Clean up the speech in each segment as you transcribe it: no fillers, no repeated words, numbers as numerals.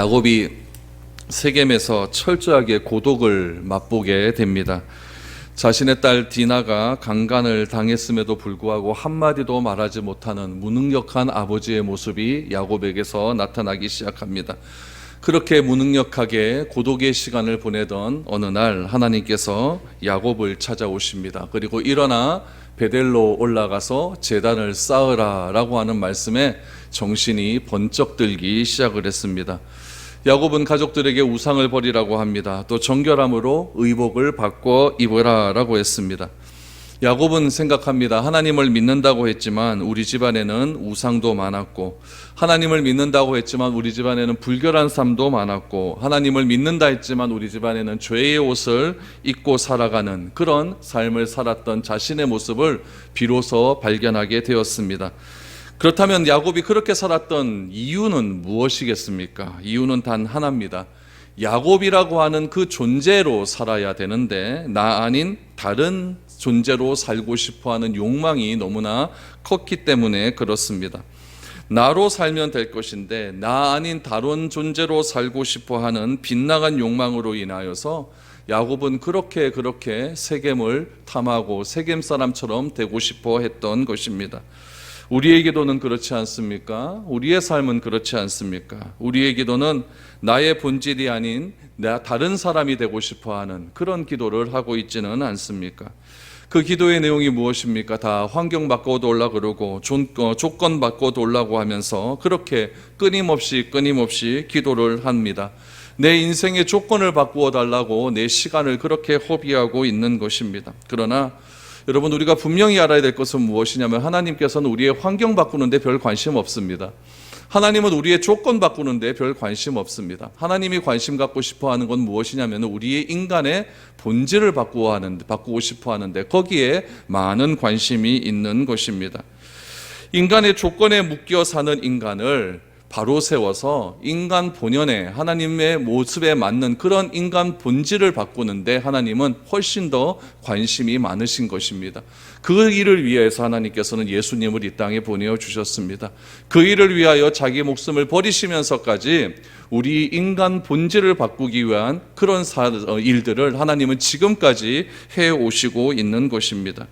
야곱이 세겜에서 철저하게 고독을 맛보게 됩니다. 자신의 딸 디나가 강간을 당했음에도 불구하고 한마디도 말하지 못하는 무능력한 아버지의 모습이 야곱에게서 나타나기 시작합니다. 그렇게 무능력하게 고독의 시간을 보내던 어느 날 하나님께서 야곱을 찾아오십니다. 그리고 일어나 베델로 올라가서 제단을 쌓으라 라고 하는 말씀에 정신이 번쩍 들기 시작을 했습니다. 야곱은 가족들에게 우상을 버리라고 합니다. 또 정결함으로 의복을 바꿔 입으라 라고 했습니다. 야곱은 생각합니다. 하나님을 믿는다고 했지만 우리 집안에는 우상도 많았고, 하나님을 믿는다고 했지만 우리 집안에는 불결한 삶도 많았고, 하나님을 믿는다 했지만 우리 집안에는 죄의 옷을 입고 살아가는 그런 삶을 살았던 자신의 모습을 비로소 발견하게 되었습니다. 그렇다면 야곱이 그렇게 살았던 이유는 무엇이겠습니까? 이유는 단 하나입니다. 야곱이라고 하는 그 존재로 살아야 되는데 나 아닌 다른 존재로 살고 싶어하는 욕망이 너무나 컸기 때문에 그렇습니다. 나로 살면 될 것인데 나 아닌 다른 존재로 살고 싶어하는 빗나간 욕망으로 인하여서 야곱은 그렇게 세겜을 탐하고 세겜 사람처럼 되고 싶어 했던 것입니다. 우리의 기도는 그렇지 않습니까? 우리의 삶은 그렇지 않습니까? 우리의 기도는 나의 본질이 아닌 다른 사람이 되고 싶어하는 그런 기도를 하고 있지는 않습니까? 그 기도의 내용이 무엇입니까? 다 환경 바꿔달라 그러고 조건 바꿔달라고 하면서 그렇게 끊임없이 기도를 합니다. 내 인생의 조건을 바꾸어 달라고 내 시간을 그렇게 허비하고 있는 것입니다. 그러나 여러분, 우리가 분명히 알아야 될 것은 무엇이냐면 하나님께서는 우리의 환경 바꾸는데 별 관심 없습니다. 하나님은 우리의 조건 바꾸는데 별 관심 없습니다. 하나님이 관심 갖고 싶어 하는 건 무엇이냐면 우리의 인간의 본질을 바꾸고 싶어 하는데 거기에 많은 관심이 있는 것입니다. 인간의 조건에 묶여 사는 인간을 바로 세워서 인간 본연의 하나님의 모습에 맞는 그런 인간 본질을 바꾸는데 하나님은 훨씬 더 관심이 많으신 것입니다. 그 일을 위해서 하나님께서는 예수님을 이 땅에 보내주셨습니다. 그 일을 위하여 자기 목숨을 버리시면서까지 우리 인간 본질을 바꾸기 위한 그런 일들을 하나님은 지금까지 해오시고 있는 것입니다.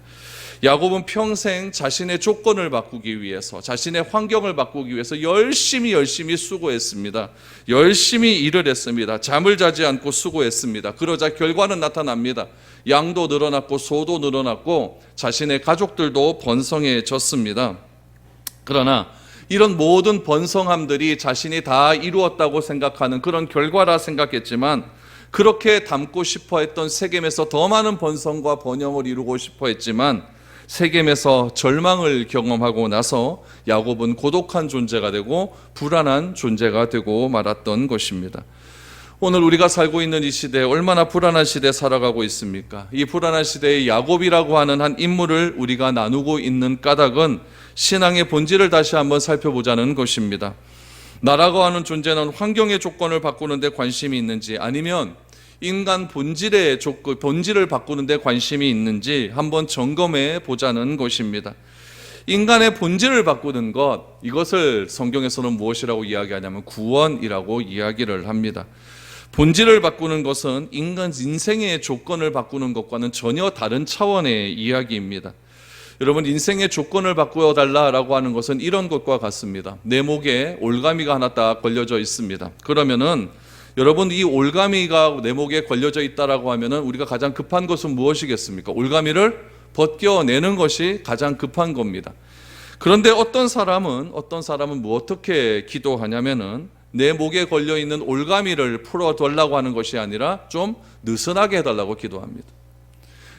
야곱은 평생 자신의 조건을 바꾸기 위해서, 자신의 환경을 바꾸기 위해서 열심히 수고했습니다. 열심히 일을 했습니다. 잠을 자지 않고 수고했습니다. 그러자 결과는 나타납니다. 양도 늘어났고 소도 늘어났고 자신의 가족들도 번성해졌습니다. 그러나 이런 모든 번성함들이 자신이 다 이루었다고 생각하는 그런 결과라 생각했지만, 그렇게 담고 싶어 했던 세겜에서 더 많은 번성과 번영을 이루고 싶어 했지만 세겜에서 절망을 경험하고 나서 야곱은 고독한 존재가 되고 불안한 존재가 되고 말았던 것입니다. 오늘 우리가 살고 있는 이 시대에 얼마나 불안한 시대에 살아가고 있습니까? 이 불안한 시대에 야곱이라고 하는 한 인물을 우리가 나누고 있는 까닭은 신앙의 본질을 다시 한번 살펴보자는 것입니다. 나라고 하는 존재는 환경의 조건을 바꾸는데 관심이 있는지, 아니면 인간 본질을 바꾸는 데 관심이 있는지 한번 점검해 보자는 것입니다. 인간의 본질을 바꾸는 것, 이것을 성경에서는 무엇이라고 이야기하냐면 구원이라고 이야기를 합니다. 본질을 바꾸는 것은 인간 인생의 조건을 바꾸는 것과는 전혀 다른 차원의 이야기입니다. 여러분, 인생의 조건을 바꾸어 달라라고 하는 것은 이런 것과 같습니다. 내 목에 올가미가 하나 딱 걸려져 있습니다. 그러면은 여러분, 이 올가미가 내 목에 걸려져 있다라고 하면은 우리가 가장 급한 것은 무엇이겠습니까? 올가미를 벗겨내는 것이 가장 급한 겁니다. 그런데 어떤 사람은 어떻게 기도하냐면은 내 목에 걸려 있는 올가미를 풀어달라고 하는 것이 아니라 좀 느슨하게 해달라고 기도합니다.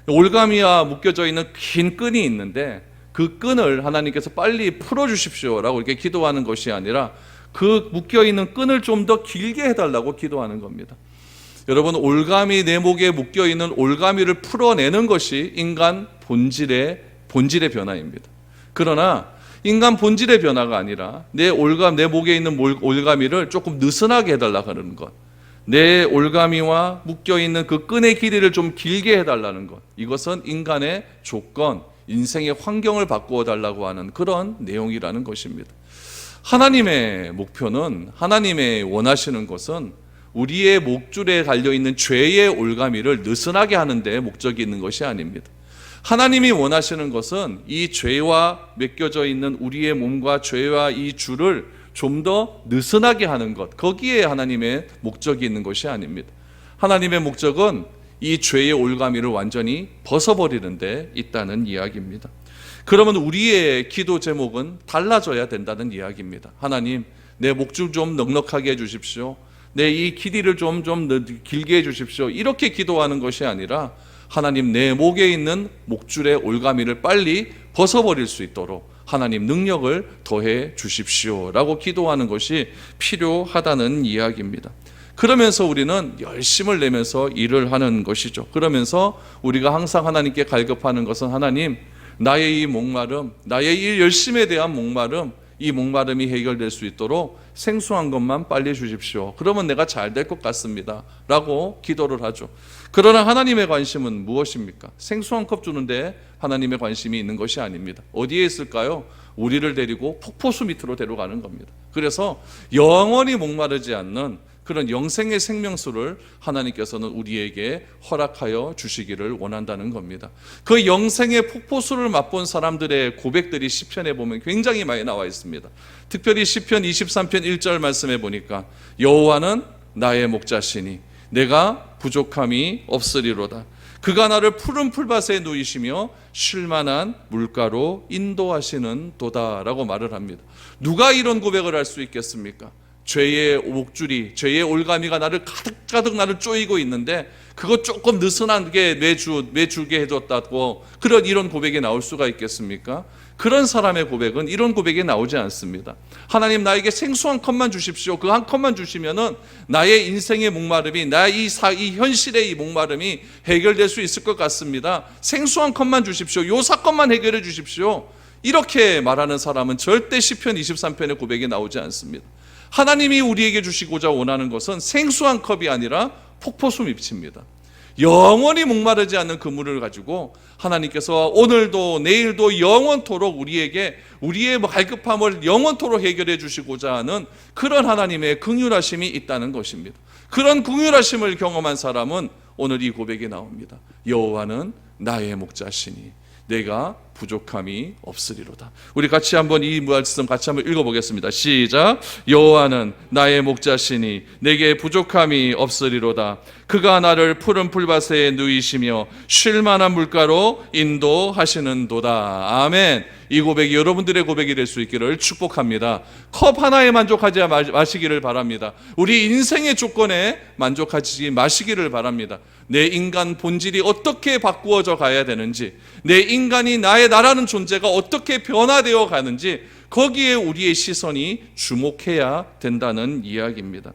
올가미와 묶여져 있는 긴 끈이 있는데 그 끈을 하나님께서 빨리 풀어주십시오라고 이렇게 기도하는 것이 아니라 그 묶여있는 끈을 좀 더 길게 해달라고 기도하는 겁니다. 여러분, 내 목에 묶여있는 올가미를 풀어내는 것이 인간 본질의 변화입니다. 그러나 인간 본질의 변화가 아니라 내 목에 있는 올가미를 조금 느슨하게 해달라고 하는 것, 내 올가미와 묶여있는 그 끈의 길이를 좀 길게 해달라는 것, 이것은 인간의 조건, 인생의 환경을 바꾸어 달라고 하는 그런 내용이라는 것입니다. 하나님의 목표는, 하나님의 원하시는 것은 우리의 목줄에 달려있는 죄의 올가미를 느슨하게 하는 데 목적이 있는 것이 아닙니다. 하나님이 원하시는 것은 이 죄와 맡겨져 있는 우리의 몸과 죄와 이 줄을 좀 더 느슨하게 하는 것, 거기에 하나님의 목적이 있는 것이 아닙니다. 하나님의 목적은 이 죄의 올가미를 완전히 벗어버리는 데 있다는 이야기입니다. 그러면 우리의 기도 제목은 달라져야 된다는 이야기입니다. 하나님, 내 목줄 좀 넉넉하게 해주십시오. 내 이 길이를 좀 길게 해주십시오. 이렇게 기도하는 것이 아니라 하나님, 내 목에 있는 목줄의 올가미를 빨리 벗어버릴 수 있도록 하나님 능력을 더해 주십시오 라고 기도하는 것이 필요하다는 이야기입니다. 그러면서 우리는 열심을 내면서 일을 하는 것이죠. 그러면서 우리가 항상 하나님께 갈급하는 것은 하나님, 나의 이 목마름, 나의 이 열심에 대한 목마름, 이 목마름이 해결될 수 있도록 생수한 것만 빨리 주십시오. 그러면 내가 잘 될 것 같습니다 라고 기도를 하죠. 그러나 하나님의 관심은 무엇입니까? 생수한 컵 주는데 하나님의 관심이 있는 것이 아닙니다. 어디에 있을까요? 우리를 데리고 폭포수 밑으로 데려가는 겁니다. 그래서 영원히 목마르지 않는 그런 영생의 생명수를 하나님께서는 우리에게 허락하여 주시기를 원한다는 겁니다. 그 영생의 폭포수를 맛본 사람들의 고백들이 시편에 보면 굉장히 많이 나와 있습니다. 특별히 시편 23편 1절 말씀에 보니까 여호와는 나의 목자시니 내가 부족함이 없으리로다. 그가 나를 푸른 풀밭에 누이시며 쉴만한 물가로 인도하시는 도다라고 말을 합니다. 누가 이런 고백을 할 수 있겠습니까? 죄의 목줄이, 죄의 올가미가 나를 가득가득 나를 쪼이고 있는데 그거 조금 느슨하게 내주게 해줬다고 이런 고백이 나올 수가 있겠습니까? 그런 사람의 고백은 이런 고백이 나오지 않습니다. 하나님, 나에게 생수 한 컵만 주십시오. 그 한 컵만 주시면은 나의 인생의 목마름이, 나의 이 현실의 이 목마름이 해결될 수 있을 것 같습니다. 생수 한 컵만 주십시오. 요 사건만 해결해 주십시오. 이렇게 말하는 사람은 절대 시편 23편의 고백이 나오지 않습니다. 하나님이 우리에게 주시고자 원하는 것은 생수한 컵이 아니라 폭포수 밑입니다. 영원히 목마르지 않는 그 물을 가지고 하나님께서 오늘도 내일도 영원토록 우리에게 우리의 갈급함을 영원토록 해결해 주시고자 하는 그런 하나님의 긍휼하심이 있다는 것입니다. 그런 긍휼하심을 경험한 사람은 오늘 이 고백이 나옵니다. 여호와는 나의 목자시니 내가 부족함이 없으리로다. 우리 같이 한번 이 말씀 같이 한번 읽어보겠습니다. 시작. 여호와는 나의 목자시니 내게 부족함이 없으리로다. 그가 나를 푸른 풀밭에 누이시며 쉴만한 물가로 인도하시는도다. 아멘. 이 고백이 여러분들의 고백이 될 수 있기를 축복합니다. 컵 하나에 만족하지 마시기를 바랍니다. 우리 인생의 조건에 만족하지 마시기를 바랍니다. 내 인간 본질이 어떻게 바꾸어져 가야 되는지, 내 인간이 나라는 존재가 어떻게 변화되어 가는지 거기에 우리의 시선이 주목해야 된다는 이야기입니다.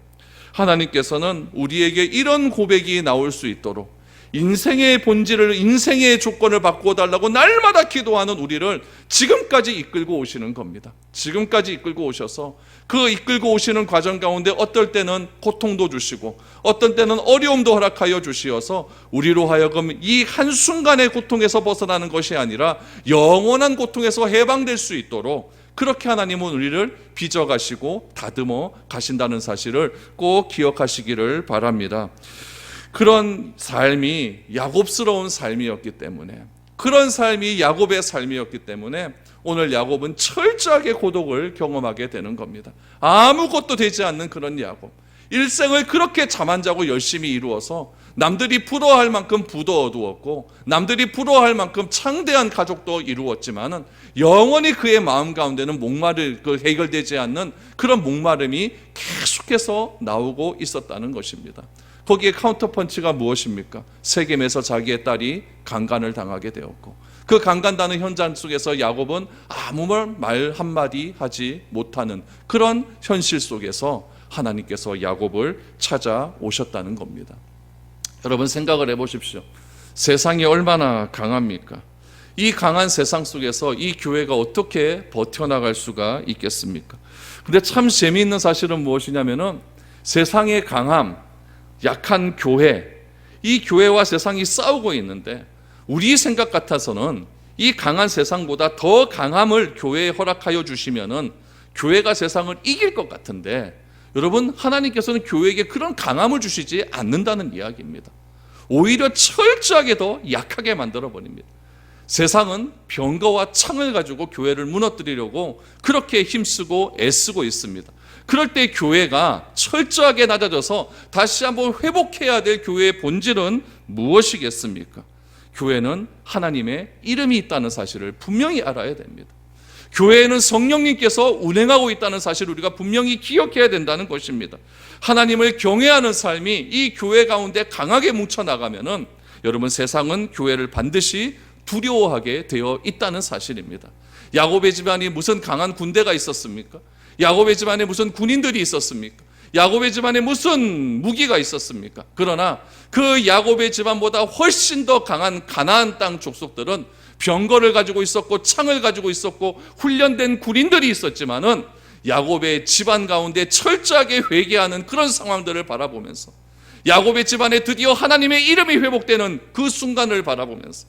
하나님께서는 우리에게 이런 고백이 나올 수 있도록 인생의 본질을, 인생의 조건을 바꾸어 달라고 날마다 기도하는 우리를 지금까지 이끌고 오시는 겁니다. 지금까지 이끌고 오셔서 그 이끌고 오시는 과정 가운데 어떨 때는 고통도 주시고 어떤 때는 어려움도 허락하여 주시어서 우리로 하여금 이 한순간의 고통에서 벗어나는 것이 아니라 영원한 고통에서 해방될 수 있도록 그렇게 하나님은 우리를 빚어가시고 다듬어 가신다는 사실을 꼭 기억하시기를 바랍니다. 그런 삶이 야곱스러운 삶이었기 때문에, 그런 삶이 야곱의 삶이었기 때문에 오늘 야곱은 철저하게 고독을 경험하게 되는 겁니다. 아무것도 되지 않는 그런 야곱, 일생을 그렇게 잠 안 자고 열심히 이루어서 남들이 부러워할 만큼 부도 얻었고 남들이 부러워할 만큼 창대한 가족도 이루었지만은 영원히 그의 마음 가운데는 해결되지 않는 그런 목마름이 계속해서 나오고 있었다는 것입니다. 거기에 카운터펀치가 무엇입니까? 세겜에서 자기의 딸이 강간을 당하게 되었고 그 강간당하는 현장 속에서 야곱은 아무 말 한마디 하지 못하는 그런 현실 속에서 하나님께서 야곱을 찾아오셨다는 겁니다. 여러분 생각을 해보십시오. 세상이 얼마나 강합니까? 이 강한 세상 속에서 이 교회가 어떻게 버텨나갈 수가 있겠습니까? 근데 참 재미있는 사실은 무엇이냐면은 세상의 강함, 약한 교회, 이 교회와 세상이 싸우고 있는데 우리 생각 같아서는 이 강한 세상보다 더 강함을 교회에 허락하여 주시면은 교회가 세상을 이길 것 같은데 여러분, 하나님께서는 교회에게 그런 강함을 주시지 않는다는 이야기입니다. 오히려 철저하게 더 약하게 만들어버립니다. 세상은 병거와 창을 가지고 교회를 무너뜨리려고 그렇게 힘쓰고 애쓰고 있습니다. 그럴 때 교회가 철저하게 낮아져서 다시 한번 회복해야 될 교회의 본질은 무엇이겠습니까? 교회는 하나님의 이름이 있다는 사실을 분명히 알아야 됩니다. 교회에는 성령님께서 운행하고 있다는 사실을 우리가 분명히 기억해야 된다는 것입니다. 하나님을 경외하는 삶이 이 교회 가운데 강하게 뭉쳐나가면은 여러분, 세상은 교회를 반드시 두려워하게 되어 있다는 사실입니다. 야곱의 집안이 무슨 강한 군대가 있었습니까? 야곱의 집안에 무슨 군인들이 있었습니까? 야곱의 집안에 무슨 무기가 있었습니까? 그러나 그 야곱의 집안보다 훨씬 더 강한 가나안 땅 족속들은 병거를 가지고 있었고 창을 가지고 있었고 훈련된 군인들이 있었지만은 야곱의 집안 가운데 철저하게 회개하는 그런 상황들을 바라보면서, 야곱의 집안에 드디어 하나님의 이름이 회복되는 그 순간을 바라보면서,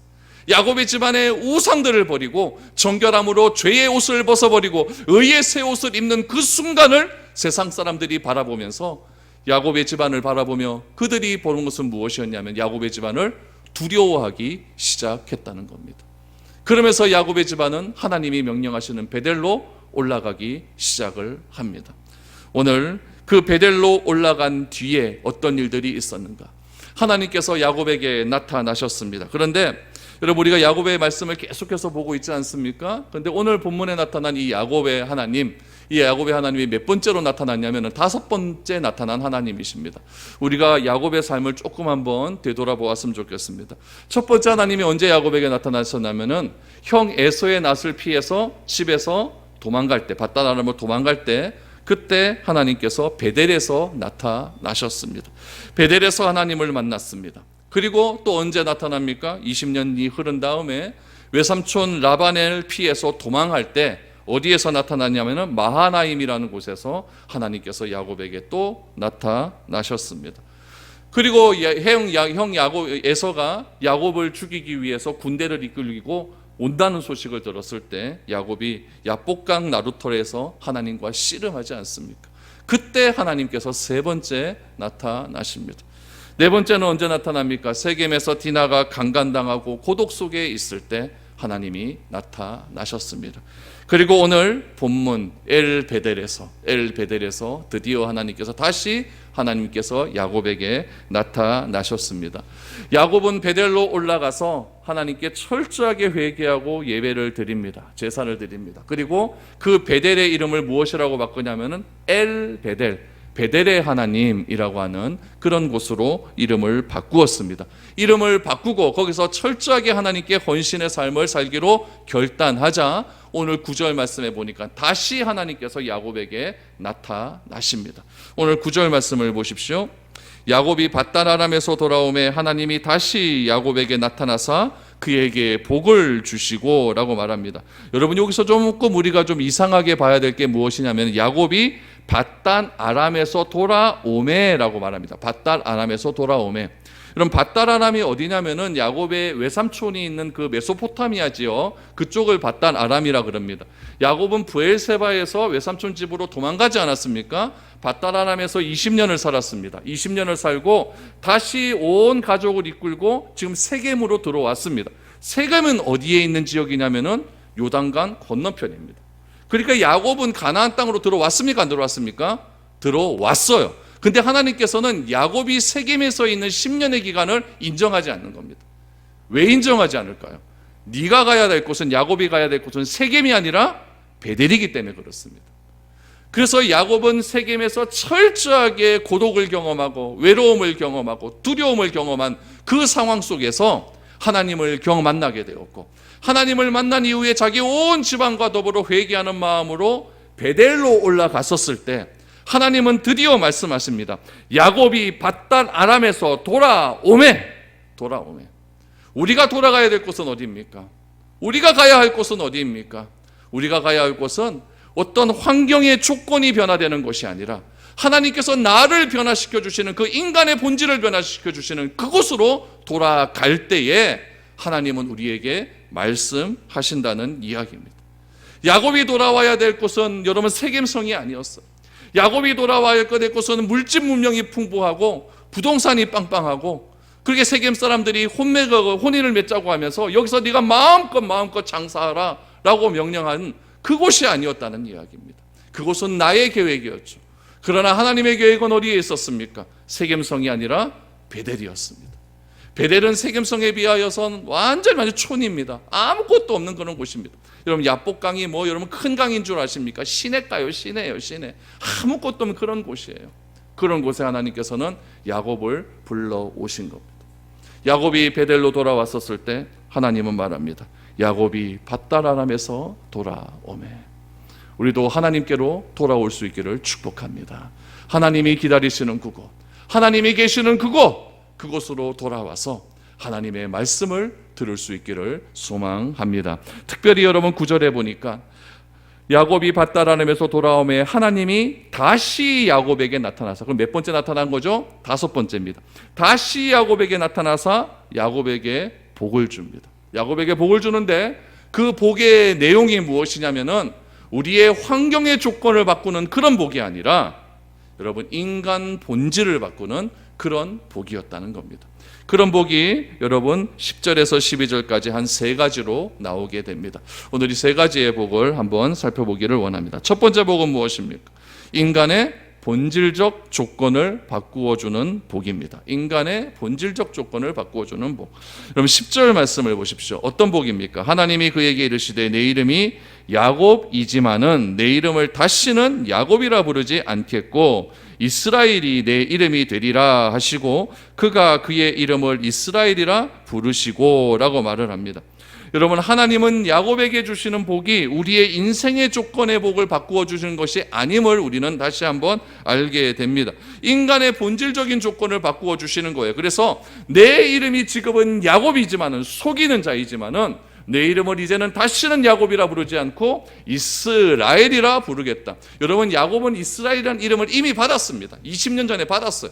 야곱의 집안의 우상들을 버리고 정결함으로 죄의 옷을 벗어버리고 의의 새 옷을 입는 그 순간을 세상 사람들이 바라보면서 야곱의 집안을 바라보며 그들이 보는 것은 무엇이었냐면 야곱의 집안을 두려워하기 시작했다는 겁니다. 그러면서 야곱의 집안은 하나님이 명령하시는 베델로 올라가기 시작을 합니다. 오늘 그 베델로 올라간 뒤에 어떤 일들이 있었는가? 하나님께서 야곱에게 나타나셨습니다. 그런데 여러분, 우리가 야곱의 말씀을 계속해서 보고 있지 않습니까? 그런데 오늘 본문에 나타난 이 야곱의 하나님, 이 야곱의 하나님이 몇 번째로 나타났냐면 5번째 나타난 하나님이십니다. 우리가 야곱의 삶을 조금 한번 되돌아보았으면 좋겠습니다. 첫 번째 하나님이 언제 야곱에게 나타나셨냐면은 형 에서의 낯을 피해서 집에서 도망갈 때, 밧단 아람으로 도망갈 때, 그때 하나님께서 베델에서 나타나셨습니다. 베델에서 하나님을 만났습니다. 그리고 또 언제 나타납니까? 20년이 흐른 다음에 외삼촌 라반을 피해서 도망할 때 어디에서 나타났냐면 마하나임이라는 곳에서 하나님께서 야곱에게 또 나타나셨습니다. 그리고 형 야곱 에서가 야곱을 죽이기 위해서 군대를 이끌고 온다는 소식을 들었을 때 야곱이 야복강 나루터에서 하나님과 씨름하지 않습니까? 그때 하나님께서 세 번째 나타나십니다. 네 번째는 언제 나타납니까? 세겜에서 디나가 강간당하고 고독 속에 있을 때 하나님이 나타나셨습니다. 그리고 오늘 본문 엘베델에서 드디어 하나님께서 다시 하나님께서 야곱에게 나타나셨습니다. 야곱은 베델로 올라가서 하나님께 철저하게 회개하고 예배를 드립니다. 제사를 드립니다. 그리고 그 베델의 이름을 무엇이라고 바꾸냐면은 엘베델, 베델의 하나님이라고 하는 그런 곳으로 이름을 바꾸었습니다. 이름을 바꾸고 거기서 철저하게 하나님께 헌신의 삶을 살기로 결단하자 오늘 9절 말씀에 보니까 다시 하나님께서 야곱에게 나타나십니다. 오늘 9절 말씀을 보십시오. 야곱이 밧단 아람에서 돌아오매 하나님이 다시 야곱에게 나타나사 그에게 복을 주시고 라고 말합니다. 여러분, 여기서 조금 우리가 좀 이상하게 봐야 될 게 무엇이냐면 야곱이 밧단 아람에서 돌아오매라고 말합니다. 밧단 아람에서 돌아오매. 그럼 밧단 아람이 어디냐면은 야곱의 외삼촌이 있는 그 메소포타미아지요. 그쪽을 밧단 아람이라 그럽니다. 야곱은 브엘세바에서 외삼촌 집으로 도망가지 않았습니까? 밧단 아람에서 20년을 살았습니다. 20년을 살고 다시 온 가족을 이끌고 지금 세겜으로 들어왔습니다. 세겜은 어디에 있는 지역이냐면은 요단강 건너편입니다. 그러니까 야곱은 가나안 땅으로 들어왔습니까? 안 들어왔습니까? 들어왔어요. 근데 하나님께서는 야곱이 세겜에서 있는 10년의 기간을 인정하지 않는 겁니다. 왜 인정하지 않을까요? 네가 가야 될 곳은, 야곱이 가야 될 곳은 세겜이 아니라 베델이기 때문에 그렇습니다. 그래서 야곱은 세겜에서 철저하게 고독을 경험하고 외로움을 경험하고 두려움을 경험한 그 상황 속에서 하나님을 만나게 되었고, 하나님을 만난 이후에 자기 온 집안과 더불어 회개하는 마음으로 베델로 올라갔었을 때 하나님은 드디어 말씀하십니다. 야곱이 밧단 아람에서 돌아오매. 우리가 돌아가야 될 곳은 어디입니까? 우리가 가야 할 곳은 어디입니까? 우리가 가야 할 곳은 어떤 환경의 조건이 변화되는 것이 아니라 하나님께서 나를 변화시켜 주시는, 그 인간의 본질을 변화시켜 주시는 그곳으로 돌아갈 때에 하나님은 우리에게 말씀하신다는 이야기입니다. 야곱이 돌아와야 될 곳은 여러분 세겜성이 아니었어요. 야곱이 돌아와야 될 곳은 물질 문명이 풍부하고 부동산이 빵빵하고, 그렇게 세겜 사람들이 혼인을 맺자고 하면서 여기서 네가 마음껏 장사하라 라고 명령한 그곳이 아니었다는 이야기입니다. 그곳은 나의 계획이었죠. 그러나 하나님의 계획은 어디에 있었습니까? 세겜성이 아니라 베델이었습니다. 베델은 세겜성에 비하여선 완전히 촌입니다. 아무것도 없는 그런 곳입니다. 여러분 야복강이 여러분 큰 강인 줄 아십니까? 시내가요, 시내예요, 시내. 아무것도 없는 그런 곳이에요. 그런 곳에 하나님께서는 야곱을 불러 오신 겁니다. 야곱이 베델로 돌아왔었을 때 하나님은 말합니다. 야곱이 밧다라람에서 돌아오매. 우리도 하나님께로 돌아올 수 있기를 축복합니다. 하나님이 기다리시는 그곳, 하나님이 계시는 그곳으로 돌아와서 하나님의 말씀을 들을 수 있기를 소망합니다. 특별히 여러분 9절에 보니까 야곱이 밧다라람에서 돌아오매 하나님이 다시 야곱에게 나타나서, 그럼 몇 번째 나타난 거죠? 5번째입니다. 다시 야곱에게 나타나서 야곱에게 복을 줍니다. 야곱에게 복을 주는데 그 복의 내용이 무엇이냐면은 우리의 환경의 조건을 바꾸는 그런 복이 아니라 여러분 인간 본질을 바꾸는 그런 복이었다는 겁니다. 그런 복이 여러분 10절에서 12절까지 한 3가지로 나오게 됩니다. 오늘 이 3가지의 복을 한번 살펴보기를 원합니다. 첫 번째 복은 무엇입니까? 인간의 본질적 조건을 바꾸어주는 복입니다. 인간의 본질적 조건을 바꾸어주는 복. 여러분 10절 말씀을 보십시오. 어떤 복입니까? 하나님이 그에게 이르시되 내 이름이 야곱이지만은 내 이름을 다시는 야곱이라 부르지 않겠고 이스라엘이 내 이름이 되리라 하시고 그가 그의 이름을 이스라엘이라 부르시고 라고 말을 합니다. 여러분 하나님은 야곱에게 주시는 복이 우리의 인생의 조건의 복을 바꾸어 주시는 것이 아님을 우리는 다시 한번 알게 됩니다. 인간의 본질적인 조건을 바꾸어 주시는 거예요. 그래서 내 이름이 지금은 야곱이지만은, 속이는 자이지만은 내 이름을 이제는 다시는 야곱이라 부르지 않고 이스라엘이라 부르겠다. 여러분 야곱은 이스라엘이라는 이름을 이미 받았습니다. 20년 전에 받았어요.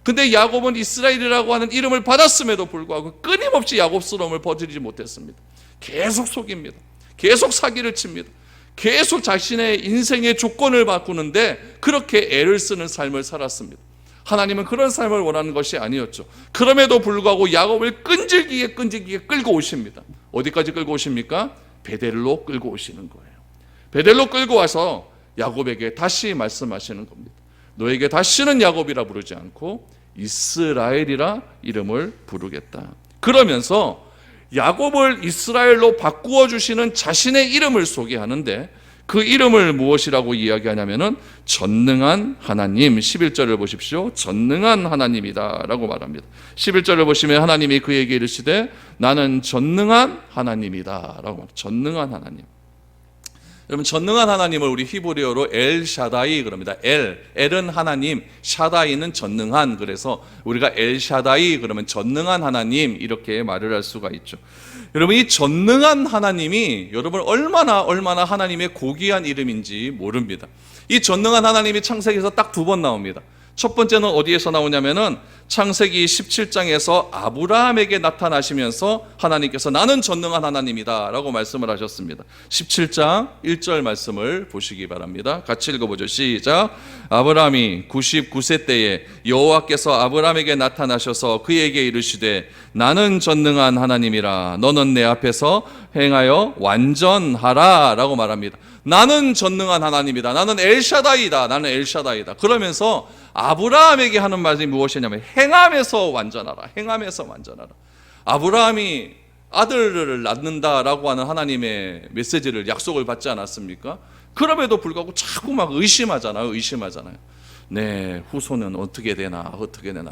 근데 야곱은 이스라엘이라고 하는 이름을 받았음에도 불구하고 끊임없이 야곱스러움을 버리지 못했습니다. 계속 속입니다. 계속 사기를 칩니다. 계속 자신의 인생의 조건을 바꾸는데 그렇게 애를 쓰는 삶을 살았습니다. 하나님은 그런 삶을 원하는 것이 아니었죠. 그럼에도 불구하고 야곱을 끈질기게 끌고 오십니다. 어디까지 끌고 오십니까? 베델로 끌고 오시는 거예요. 베델로 끌고 와서 야곱에게 다시 말씀하시는 겁니다. 너에게 다시는 야곱이라 부르지 않고 이스라엘이라 이름을 부르겠다. 그러면서 야곱을 이스라엘로 바꾸어 주시는 자신의 이름을 소개하는데 그 이름을 무엇이라고 이야기하냐면은 전능한 하나님. 11절을 보십시오. 전능한 하나님이다 라고 말합니다. 11절을 보시면 하나님이 그에게 이르시되 나는 전능한 하나님이다 라고 말합니다. 전능한 하나님. 여러분 전능한 하나님을 우리 히브리어로 엘 샤다이 그럽니다. 엘은 하나님, 샤다이는 전능한. 그래서 우리가 엘 샤다이 그러면 전능한 하나님 이렇게 말을 할 수가 있죠. 여러분 이 전능한 하나님이 여러분 얼마나 하나님의 고귀한 이름인지 모릅니다. 이 전능한 하나님이 창세기에서 딱 2번 나옵니다. 첫 번째는 어디에서 나오냐면은 창세기 17장에서 아브라함에게 나타나시면서 하나님께서 나는 전능한 하나님이다 라고 말씀을 하셨습니다. 17장 1절 말씀을 보시기 바랍니다. 같이 읽어보죠. 시작. 아브라함이 99세 때에 여호와께서 아브라함에게 나타나셔서 그에게 이르시되 나는 전능한 하나님이라 너는 내 앞에서 행하여 완전하라 라고 말합니다. 나는 전능한 하나님이다. 나는 엘샤다이다. 나는 엘샤다이다. 그러면서 아브라함에게 하는 말이 무엇이냐면 행함에서 완전하라. 행함에서 완전하라. 아브라함이 아들을 낳는다라고 하는 하나님의 메시지를 약속을 받지 않았습니까? 그럼에도 불구하고 자꾸 막 의심하잖아요. 네, 후손은 어떻게 되나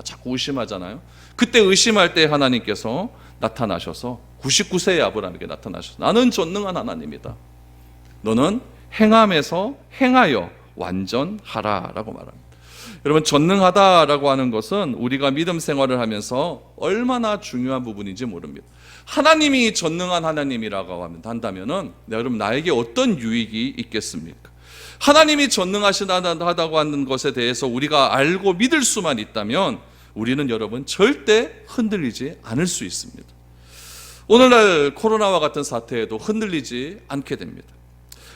자꾸 의심하잖아요. 그때 의심할 때 하나님께서 나타나셔서 99세의 아브라함에게 나타나셔서 나는 전능한 하나님이다. 너는 행함에서 행하여 완전하라 라고 말합니다. 여러분 전능하다라고 하는 것은 우리가 믿음 생활을 하면서 얼마나 중요한 부분인지 모릅니다. 하나님이 전능한 하나님이라고 한다면은 여러분 나에게 어떤 유익이 있겠습니까? 하나님이 전능하시다고 하는 것에 대해서 우리가 알고 믿을 수만 있다면 우리는 여러분 절대 흔들리지 않을 수 있습니다. 오늘날 코로나와 같은 사태에도 흔들리지 않게 됩니다.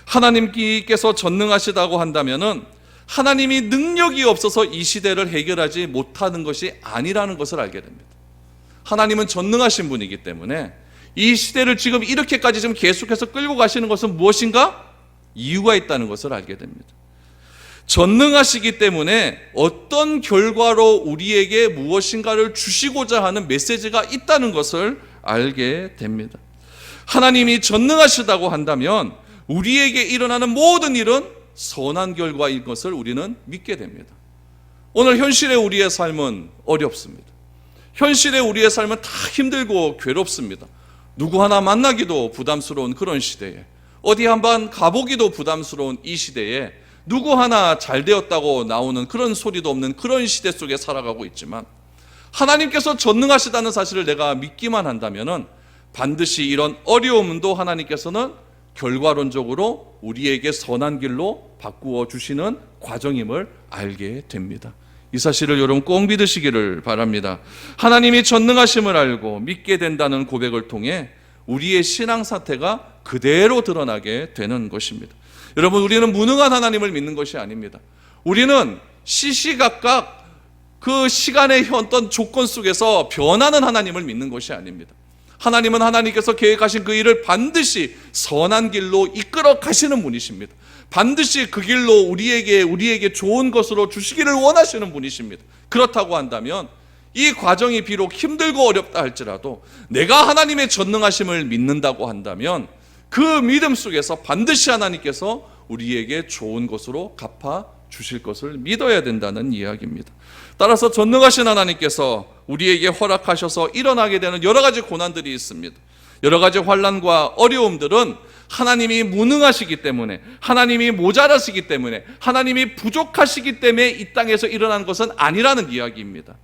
하나님께서 전능하시다고 한다면은 하나님이 능력이 없어서 이 시대를 해결하지 못하는 것이 아니라는 것을 알게 됩니다. 하나님은 전능하신 분이기 때문에 이 시대를 지금 이렇게까지 지금 계속해서 끌고 가시는 것은 무엇인가? 이유가 있다는 것을 알게 됩니다. 전능하시기 때문에 어떤 결과로 우리에게 무엇인가를 주시고자 하는 메시지가 있다는 것을 알게 됩니다. 하나님이 전능하시다고 한다면 우리에게 일어나는 모든 일은 선한 결과인 것을 우리는 믿게 됩니다. 오늘 현실의 우리의 삶은 어렵습니다. 현실의 우리의 삶은 다 힘들고 괴롭습니다. 누구 하나 만나기도 부담스러운 그런 시대에, 어디 한번 가보기도 부담스러운 이 시대에 누구 하나 잘 되었다고 나오는 그런 소리도 없는 그런 시대 속에 살아가고 있지만, 하나님께서 전능하시다는 사실을 내가 믿기만 한다면 반드시 이런 어려움도 하나님께서는 결과론적으로 우리에게 선한 길로 바꾸어 주시는 과정임을 알게 됩니다. 이 사실을 여러분 꼭 믿으시기를 바랍니다. 하나님이 전능하심을 알고 믿게 된다는 고백을 통해 우리의 신앙 상태가 그대로 드러나게 되는 것입니다. 여러분, 우리는 무능한 하나님을 믿는 것이 아닙니다. 우리는 시시각각 그 시간의 어떤 조건 속에서 변하는 하나님을 믿는 것이 아닙니다. 하나님은 하나님께서 계획하신 그 일을 반드시 선한 길로 이끌어 가시는 분이십니다. 반드시 그 길로 우리에게 좋은 것으로 주시기를 원하시는 분이십니다. 그렇다고 한다면 이 과정이 비록 힘들고 어렵다 할지라도 내가 하나님의 전능하심을 믿는다고 한다면 그 믿음 속에서 반드시 하나님께서 우리에게 좋은 것으로 갚아 주실 것을 믿어야 된다는 이야기입니다. 따라서 전능하신 하나님께서 우리에게 허락하셔서 일어나게 되는 여러 가지 고난들이 있습니다. 여러 가지 환난과 어려움들은 하나님이 무능하시기 때문에, 하나님이 모자라시기 때문에, 하나님이 부족하시기 때문에 이 땅에서 일어나는 것은 아니라는 이야기입니다.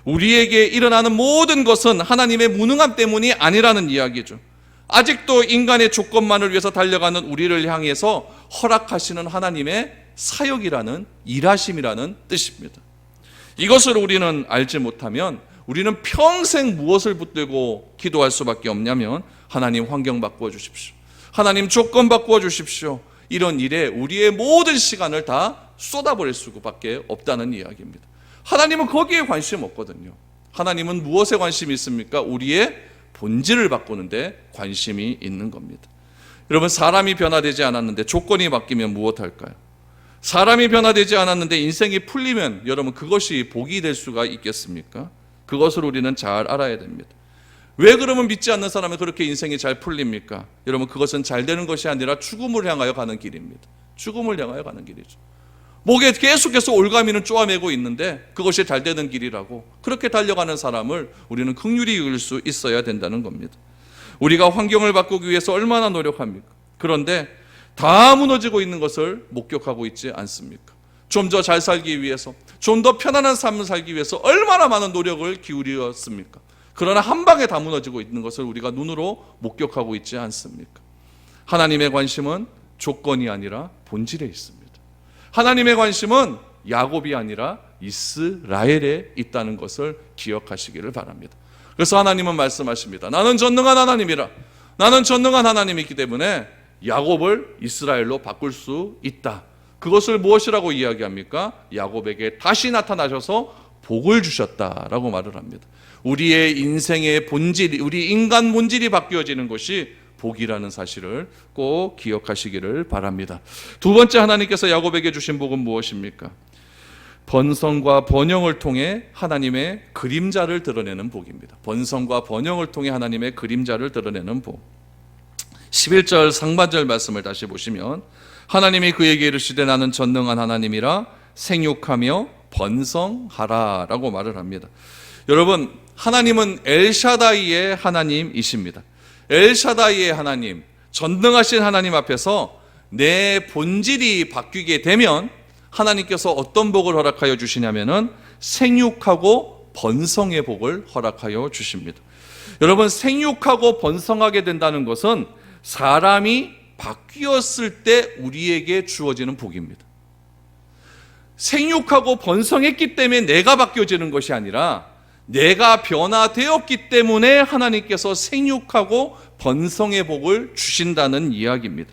우리에게 일어나는 모든 것은 하나님의 무능함 때문이 아니라는 이야기죠. 아직도 인간의 조건만을 위해서 달려가는 우리를 향해서 허락하시는 하나님의 사역이라는, 일하심이라는 뜻입니다. 이것을 우리는 알지 못하면 우리는 평생 무엇을 붙들고 기도할 수밖에 없냐면, 하나님 환경 바꾸어 주십시오, 하나님 조건 바꾸어 주십시오, 이런 일에 우리의 모든 시간을 다 쏟아버릴 수밖에 없다는 이야기입니다. 하나님은 거기에 관심 없거든요. 하나님은 무엇에 관심이 있습니까? 우리의 본질을 바꾸는데 관심이 있는 겁니다. 여러분, 사람이 변화되지 않았는데 조건이 바뀌면 무엇할까요? 사람이 변화되지 않았는데 인생이 풀리면 여러분 그것이 복이 될 수가 있겠습니까? 그것을 우리는 잘 알아야 됩니다. 왜 그러면 믿지 않는 사람은 그렇게 인생이 잘 풀립니까? 여러분, 그것은 잘 되는 것이 아니라 죽음을 향하여 가는 길입니다. 죽음을 향하여 가는 길이죠. 목에 계속해서 올가미는 쪼아매고 있는데 그것이 잘 되는 길이라고, 그렇게 달려가는 사람을 우리는 긍휼히 여길 수 있어야 된다는 겁니다. 우리가 환경을 바꾸기 위해서 얼마나 노력합니까? 그런데 다 무너지고 있는 것을 목격하고 있지 않습니까? 좀 더 잘 살기 위해서, 좀 더 편안한 삶을 살기 위해서 얼마나 많은 노력을 기울였습니까? 그러나 한 방에 다 무너지고 있는 것을 우리가 눈으로 목격하고 있지 않습니까? 하나님의 관심은 조건이 아니라 본질에 있습니다. 하나님의 관심은 야곱이 아니라 이스라엘에 있다는 것을 기억하시기를 바랍니다. 그래서 하나님은 말씀하십니다. 나는 전능한 하나님이라. 나는 전능한 하나님이기 때문에 야곱을 이스라엘로 바꿀 수 있다. 그것을 무엇이라고 이야기합니까? 야곱에게 다시 나타나셔서 복을 주셨다라고 말을 합니다. 우리의 인생의 본질, 우리 인간 본질이 바뀌어지는 것이 복이라는 사실을 꼭 기억하시기를 바랍니다. 두 번째, 하나님께서 야곱에게 주신 복은 무엇입니까? 번성과 번영을 통해 하나님의 그림자를 드러내는 복입니다. 번성과 번영을 통해 하나님의 그림자를 드러내는 복. 11절 상반절 말씀을 다시 보시면, 하나님이 그에게 이르시되 나는 전능한 하나님이라 생육하며 번성하라 라고 말을 합니다. 여러분, 하나님은 엘샤다이의 하나님이십니다. 엘샤다이의 하나님, 전능하신 하나님 앞에서 내 본질이 바뀌게 되면 하나님께서 어떤 복을 허락하여 주시냐면은 생육하고 번성의 복을 허락하여 주십니다. 여러분, 생육하고 번성하게 된다는 것은 사람이 바뀌었을 때 우리에게 주어지는 복입니다. 생육하고 번성했기 때문에 내가 바뀌어지는 것이 아니라 내가 변화되었기 때문에 하나님께서 생육하고 번성의 복을 주신다는 이야기입니다.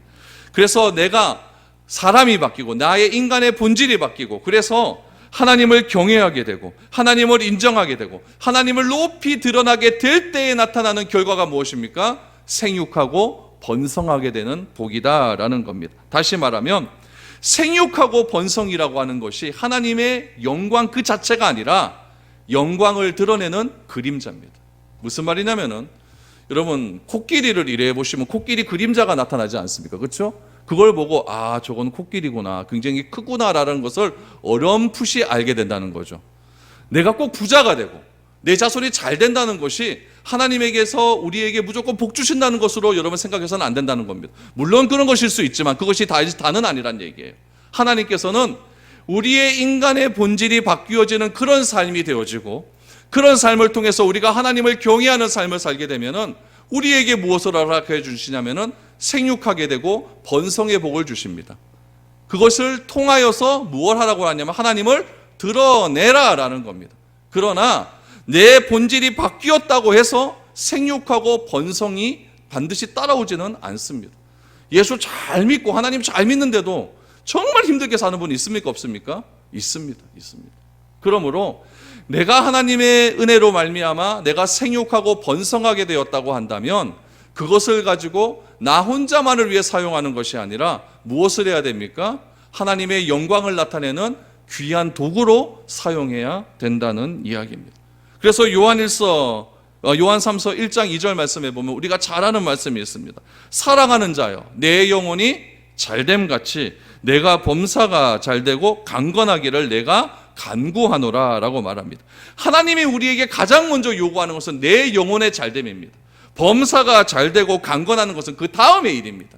그래서 내가 사람이 바뀌고 나의 인간의 본질이 바뀌고 그래서 하나님을 경외하게 되고 하나님을 인정하게 되고 하나님을 높이 드러나게 될 때에 나타나는 결과가 무엇입니까? 생육하고 번성하게 되는 복이다라는 겁니다. 다시 말하면 생육하고 번성이라고 하는 것이 하나님의 영광 그 자체가 아니라 영광을 드러내는 그림자입니다. 무슨 말이냐면은 여러분 코끼리를 이래 보시면 코끼리 그림자가 나타나지 않습니까? 그렇죠? 그걸 보고 저건 코끼리구나, 굉장히 크구나라는 것을 어렴풋이 알게 된다는 거죠. 내가 꼭 부자가 되고 내 자손이 잘 된다는 것이 하나님에게서 우리에게 무조건 복 주신다는 것으로 여러분 생각해서는 안 된다는 겁니다. 물론 그런 것일 수 있지만 그것이 다는 아니란 얘기예요. 하나님께서는 우리의 인간의 본질이 바뀌어지는 그런 삶이 되어지고 그런 삶을 통해서 우리가 하나님을 경외하는 삶을 살게 되면은 우리에게 무엇을 허락해 주시냐면은 생육하게 되고 번성의 복을 주십니다. 그것을 통하여서 무엇 하라고 하냐면 하나님을 드러내라라는 겁니다. 그러나 내 본질이 바뀌었다고 해서 생육하고 번성이 반드시 따라오지는 않습니다. 예수 잘 믿고 하나님 잘 믿는데도 정말 힘들게 사는 분 있습니까? 없습니까? 있습니다. 그러므로 내가 하나님의 은혜로 말미암아 내가 생육하고 번성하게 되었다고 한다면 그것을 가지고 나 혼자만을 위해 사용하는 것이 아니라 무엇을 해야 됩니까? 하나님의 영광을 나타내는 귀한 도구로 사용해야 된다는 이야기입니다. 그래서 요한삼서 1장 2절 말씀에 보면 우리가 잘 아는 말씀이 있습니다. 사랑하는 자여 내 영혼이 잘됨 같이 내가 범사가 잘되고 강건하기를 내가 간구하노라 라고 말합니다. 하나님이 우리에게 가장 먼저 요구하는 것은 내 영혼의 잘됨입니다. 범사가 잘되고 강건하는 것은 그 다음의 일입니다.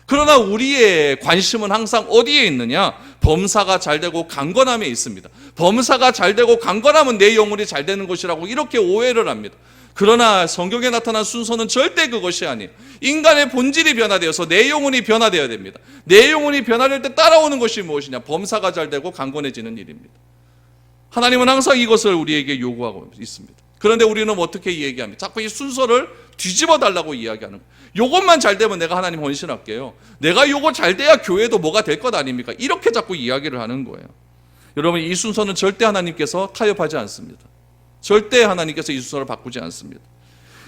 그러나 우리의 관심은 항상 어디에 있느냐? 범사가 잘되고 강건함에 있습니다. 범사가 잘되고 강건하면 내 영혼이 잘되는 것이라고 이렇게 오해를 합니다. 그러나 성경에 나타난 순서는 절대 그것이 아니에요. 인간의 본질이 변화되어서 내 영혼이 변화되어야 됩니다. 내 영혼이 변화될 때 따라오는 것이 무엇이냐? 범사가 잘되고 강건해지는 일입니다. 하나님은 항상 이것을 우리에게 요구하고 있습니다. 그런데 우리는 어떻게 얘기합니까? 자꾸 이 순서를 뒤집어 달라고 이야기하는 거예요. 요것만 잘 되면 내가 하나님 헌신할게요. 내가 요거 잘 돼야 교회도 뭐가 될 것 아닙니까? 이렇게 자꾸 이야기를 하는 거예요. 여러분 이 순서는 절대 하나님께서 타협하지 않습니다. 절대 하나님께서 이 순서를 바꾸지 않습니다.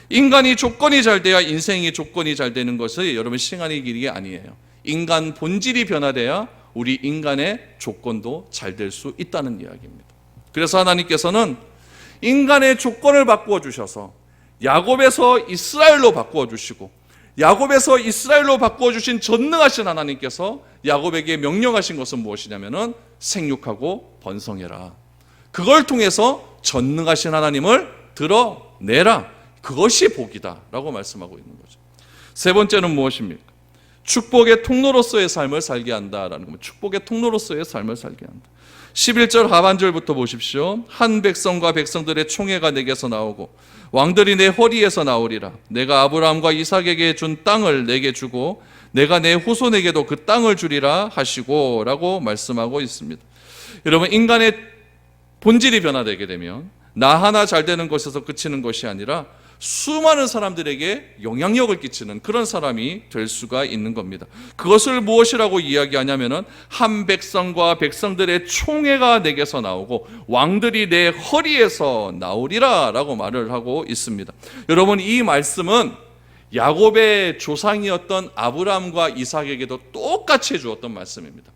인간이 조건이 잘 돼야 인생의 조건이 잘 되는 것이 여러분 시간의 길이 아니에요. 인간 본질이 변화돼야 우리 인간의 조건도 잘 될 수 있다는 이야기입니다. 그래서 하나님께서는 인간의 조건을 바꾸어 주셔서 야곱에서 이스라엘로 바꾸어 주시고 야곱에서 이스라엘로 바꾸어 주신 전능하신 하나님께서 야곱에게 명령하신 것은 무엇이냐면은 생육하고 번성해라. 그걸 통해서 전능하신 하나님을 드러내라. 그것이 복이다라고 말씀하고 있는 거죠. 세 번째는 무엇입니까? 축복의 통로로서의 삶을 살게 한다라는 겁니다. 축복의 통로로서의 삶을 살게 한다. 11절 하반절부터 보십시오. 한 백성과 백성들의 총회가 내게서 나오고 왕들이 내 허리에서 나오리라. 내가 아브라함과 이삭에게 준 땅을 내게 주고 내가 내 후손에게도 그 땅을 주리라 하시고 라고 말씀하고 있습니다. 여러분 인간의 본질이 변화되게 되면 나 하나 잘 되는 것에서 그치는 것이 아니라 수많은 사람들에게 영향력을 끼치는 그런 사람이 될 수가 있는 겁니다. 그것을 무엇이라고 이야기하냐면은 한 백성과 백성들의 총회가 내게서 나오고 왕들이 내 허리에서 나오리라 라고 말을 하고 있습니다. 여러분 이 말씀은 야곱의 조상이었던 아브라함과 이삭에게도 똑같이 해주었던 말씀입니다.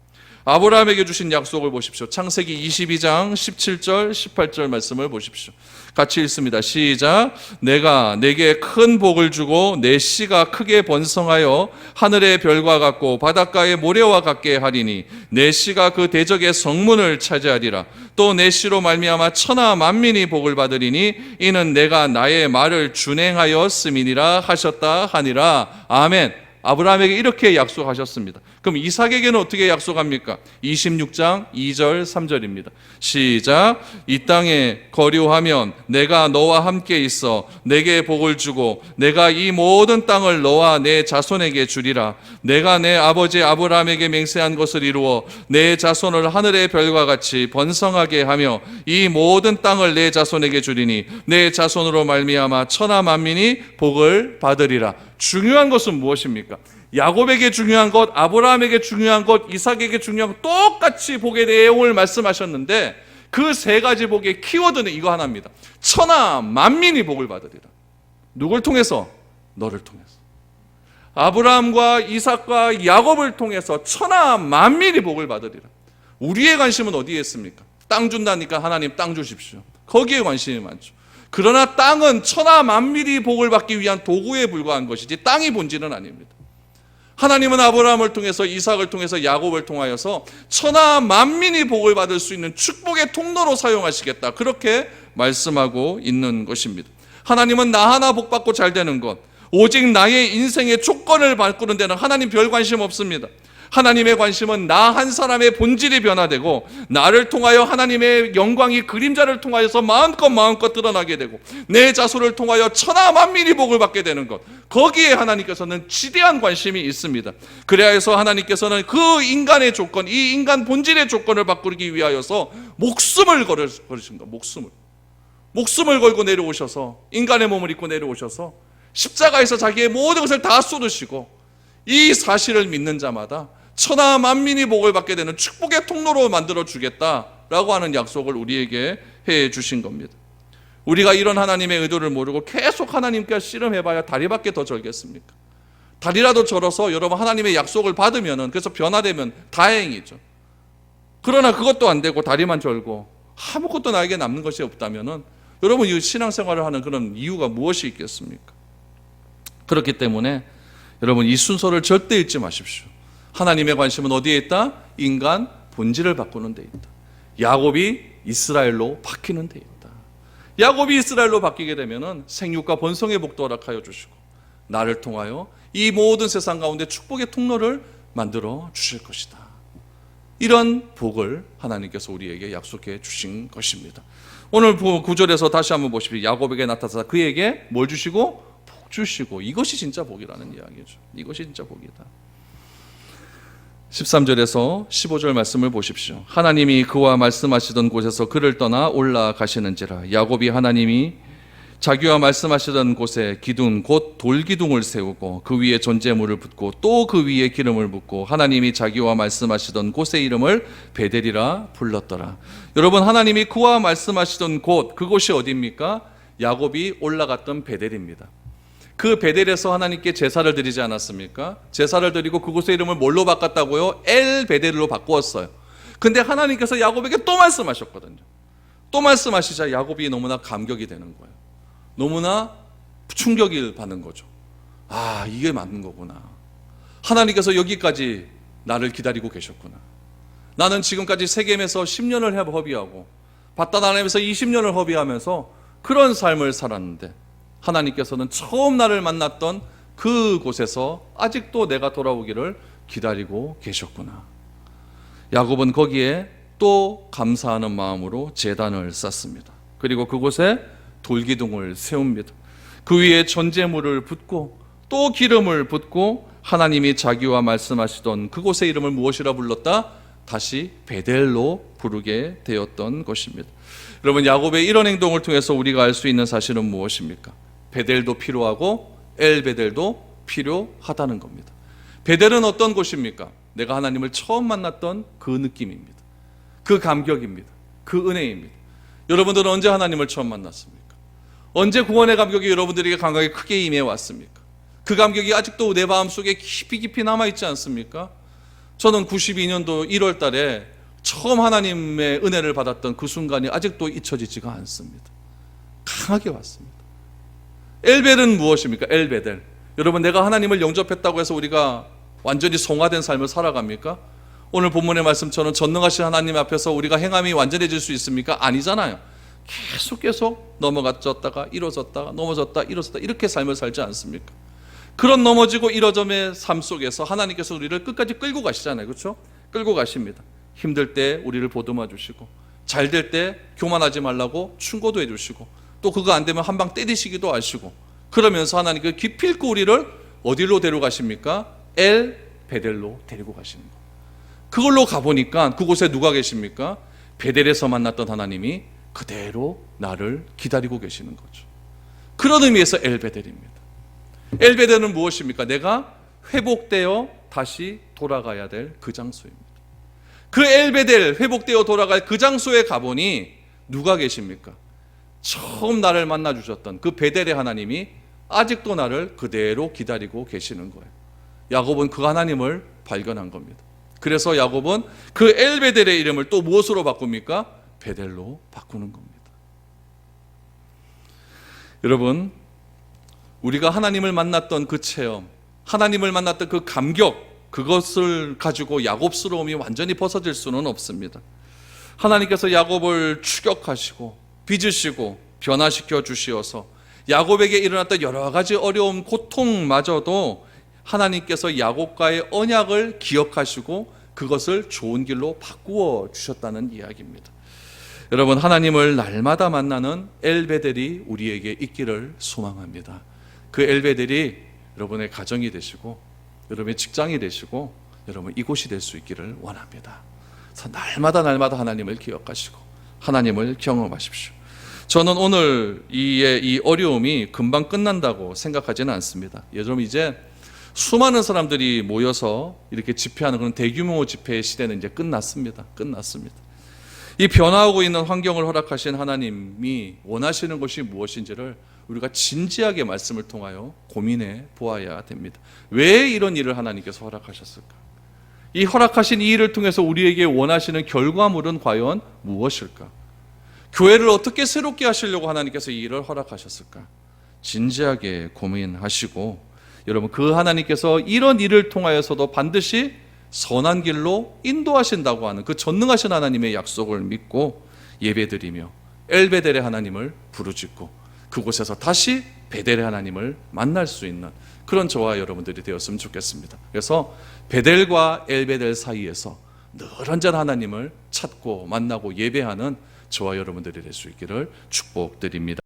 아브라함에게 주신 약속을 보십시오. 창세기 22장 17절 18절 말씀을 보십시오. 같이 읽습니다. 시작. 내가 내게 큰 복을 주고 내 씨가 크게 번성하여 하늘의 별과 같고 바닷가의 모래와 같게 하리니 내 씨가 그 대적의 성문을 차지하리라. 또 내 씨로 말미암아 천하 만민이 복을 받으리니 이는 내가 나의 말을 준행하였음이니라 하셨다 하니라. 아멘. 아브라함에게 이렇게 약속하셨습니다. 그럼 이삭에게는 어떻게 약속합니까? 26장 2절 3절입니다. 시작. 이 땅에 거류하면 내가 너와 함께 있어 내게 복을 주고 내가 이 모든 땅을 너와 내 자손에게 주리라. 내가 내 아버지 아브라함에게 맹세한 것을 이루어 내 자손을 하늘의 별과 같이 번성하게 하며 이 모든 땅을 내 자손에게 주리니 내 자손으로 말미암아 천하 만민이 복을 받으리라. 중요한 것은 무엇입니까? 야곱에게 중요한 것, 아브라함에게 중요한 것, 이삭에게 중요한 것 똑같이 복의 내용을 말씀하셨는데 그 세 가지 복의 키워드는 이거 하나입니다. 천하 만민이 복을 받으리라. 누굴 통해서? 너를 통해서. 아브라함과 이삭과 야곱을 통해서 천하 만민이 복을 받으리라. 우리의 관심은 어디에 있습니까? 땅 준다니까 하나님 땅 주십시오. 거기에 관심이 많죠. 그러나 땅은 천하 만민이 복을 받기 위한 도구에 불과한 것이지 땅이 본질은 아닙니다. 하나님은 아브라함을 통해서 이삭을 통해서 야곱을 통하여서 천하 만민이 복을 받을 수 있는 축복의 통로로 사용하시겠다. 그렇게 말씀하고 있는 것입니다. 하나님은 나 하나 복 받고 잘 되는 것, 오직 나의 인생의 조건을 바꾸는 데는 하나님 별 관심 없습니다. 하나님의 관심은 나 한 사람의 본질이 변화되고 나를 통하여 하나님의 영광이 그림자를 통하여서 마음껏 드러나게 되고 내 자손을 통하여 천하 만민이 복을 받게 되는 것, 거기에 하나님께서는 지대한 관심이 있습니다. 그래야 해서 하나님께서는 그 인간의 조건, 이 인간 본질의 조건을 바꾸기 위하여서 목숨을 걸으십니다. 목숨을 걸고 내려오셔서 인간의 몸을 입고 내려오셔서 십자가에서 자기의 모든 것을 다 쏟으시고 이 사실을 믿는 자마다 천하 만민이 복을 받게 되는 축복의 통로로 만들어 주겠다라고 하는 약속을 우리에게 해 주신 겁니다. 우리가 이런 하나님의 의도를 모르고 계속 하나님께 씨름해봐야 다리밖에 더 절겠습니까? 다리라도 절어서 여러분 하나님의 약속을 받으면, 그래서 변화되면 다행이죠. 그러나 그것도 안 되고 다리만 절고 아무것도 나에게 남는 것이 없다면 여러분 이 신앙생활을 하는 그런 이유가 무엇이 있겠습니까? 그렇기 때문에 여러분 이 순서를 절대 잊지 마십시오. 하나님의 관심은 어디에 있다? 인간 본질을 바꾸는 데 있다. 야곱이 이스라엘로 바뀌는 데 있다. 야곱이 이스라엘로 바뀌게 되면 생육과 번성의 복도 허락하여 주시고 나를 통하여 이 모든 세상 가운데 축복의 통로를 만들어 주실 것이다. 이런 복을 하나님께서 우리에게 약속해 주신 것입니다. 오늘 9절에서 다시 한번 보십시오. 야곱에게 나타나서 그에게 뭘 주시고? 복 주시고. 이것이 진짜 복이라는 이야기죠. 이것이 진짜 복이다. 13절에서 15절 말씀을 보십시오. 하나님이 그와 말씀하시던 곳에서 그를 떠나 올라가시는지라. 야곱이 하나님이 자기와 말씀하시던 곳에 기둥 곧 돌기둥을 세우고 그 위에 전제물을 붓고 또 그 위에 기름을 붓고 하나님이 자기와 말씀하시던 곳의 이름을 베델이라 불렀더라. 여러분 하나님이 그와 말씀하시던 곳, 그곳이 어디입니까? 야곱이 올라갔던 베델입니다. 그 베델에서 하나님께 제사를 드리지 않았습니까? 제사를 드리고 그곳의 이름을 뭘로 바꿨다고요? 엘 베델로 바꾸었어요. 근데 하나님께서 야곱에게 또 말씀하셨거든요. 또 말씀하시자 야곱이 너무나 감격이 되는 거예요. 너무나 충격을 받는 거죠. 아, 이게 맞는 거구나. 하나님께서 여기까지 나를 기다리고 계셨구나. 나는 지금까지 세겜에서 10년을 허비하고 바다나람에서 20년을 허비하면서 그런 삶을 살았는데 하나님께서는 처음 나를 만났던 그곳에서 아직도 내가 돌아오기를 기다리고 계셨구나. 야곱은 거기에 또 감사하는 마음으로 제단을 쌓습니다. 그리고 그곳에 돌기둥을 세웁니다. 그 위에 전제물을 붓고 또 기름을 붓고 하나님이 자기와 말씀하시던 그곳의 이름을 무엇이라 불렀다? 다시 베델로 부르게 되었던 것입니다. 여러분 야곱의 이런 행동을 통해서 우리가 알 수 있는 사실은 무엇입니까? 베델도 필요하고 엘베델도 필요하다는 겁니다. 베델은 어떤 곳입니까? 내가 하나님을 처음 만났던 그 느낌입니다. 그 감격입니다. 그 은혜입니다. 여러분들은 언제 하나님을 처음 만났습니까? 언제 구원의 감격이 여러분들에게 감각이 크게 임해 왔습니까? 그 감격이 아직도 내 마음속에 깊이 남아있지 않습니까? 저는 92년도 1월 달에 처음 하나님의 은혜를 받았던 그 순간이 아직도 잊혀지지가 않습니다. 강하게 왔습니다. 엘벨은 무엇입니까? 엘베델. 여러분 내가 하나님을 영접했다고 해서 우리가 완전히 성화된 삶을 살아갑니까? 오늘 본문의 말씀처럼 전능하신 하나님 앞에서 우리가 행함이 완전해질 수 있습니까? 아니잖아요. 계속 넘어갔다가 일어섰다가 넘어졌다 일어섰다 이렇게 삶을 살지 않습니까? 그런 넘어지고 일어점의 삶 속에서 하나님께서 우리를 끝까지 끌고 가시잖아요. 그렇죠? 끌고 가십니다. 힘들 때 우리를 보듬어 주시고 잘 될 때 교만하지 말라고 충고도 해 주시고 또 그거 안 되면 한 방 때리시기도 하시고 그러면서 하나님께서 기필코 우리를 어디로 데려가십니까? 엘 베델로 데리고 가시는 거예요. 그걸로 가보니까 그곳에 누가 계십니까? 베델에서 만났던 하나님이 그대로 나를 기다리고 계시는 거죠. 그런 의미에서 엘 베델입니다. 엘 베델은 무엇입니까? 내가 회복되어 다시 돌아가야 될 그 장소입니다. 그 엘베델, 회복되어 돌아갈 그 장소에 가보니 누가 계십니까? 처음 나를 만나 주셨던 그 베델의 하나님이 아직도 나를 그대로 기다리고 계시는 거예요. 야곱은 그 하나님을 발견한 겁니다. 그래서 야곱은 그 엘베델의 이름을 또 무엇으로 바꿉니까? 베델로 바꾸는 겁니다. 여러분, 우리가 하나님을 만났던 그 체험, 하나님을 만났던 그 감격, 그것을 가지고 야곱스러움이 완전히 벗어질 수는 없습니다. 하나님께서 야곱을 추격하시고 빚으시고 변화시켜 주시어서 야곱에게 일어났던 여러 가지 어려움, 고통마저도 하나님께서 야곱과의 언약을 기억하시고 그것을 좋은 길로 바꾸어 주셨다는 이야기입니다. 여러분, 하나님을 날마다 만나는 엘베델이 우리에게 있기를 소망합니다. 그 엘베델이 여러분의 가정이 되시고 여러분의 직장이 되시고 여러분 이곳이 될 수 있기를 원합니다. 그래서 날마다 하나님을 기억하시고 하나님을 경험하십시오. 저는 오늘 이 어려움이 금방 끝난다고 생각하지는 않습니다. 여러분, 이제 수많은 사람들이 모여서 이렇게 집회하는 그런 대규모 집회의 시대는 이제 끝났습니다. 이 변화하고 있는 환경을 허락하신 하나님이 원하시는 것이 무엇인지를 우리가 진지하게 말씀을 통하여 고민해 보아야 됩니다. 왜 이런 일을 하나님께서 허락하셨을까? 이 허락하신 이 일을 통해서 우리에게 원하시는 결과물은 과연 무엇일까? 교회를 어떻게 새롭게 하시려고 하나님께서 이 일을 허락하셨을까? 진지하게 고민하시고 여러분, 그 하나님께서 이런 일을 통하여서도 반드시 선한 길로 인도하신다고 하는 그 전능하신 하나님의 약속을 믿고 예배드리며 엘베델의 하나님을 부르짖고 그곳에서 다시 베델의 하나님을 만날 수 있는 그런 저와 여러분들이 되었으면 좋겠습니다. 그래서 베델과 엘베델 사이에서 늘 언제나 하나님을 찾고 만나고 예배하는 저와 여러분들이 될 수 있기를 축복드립니다.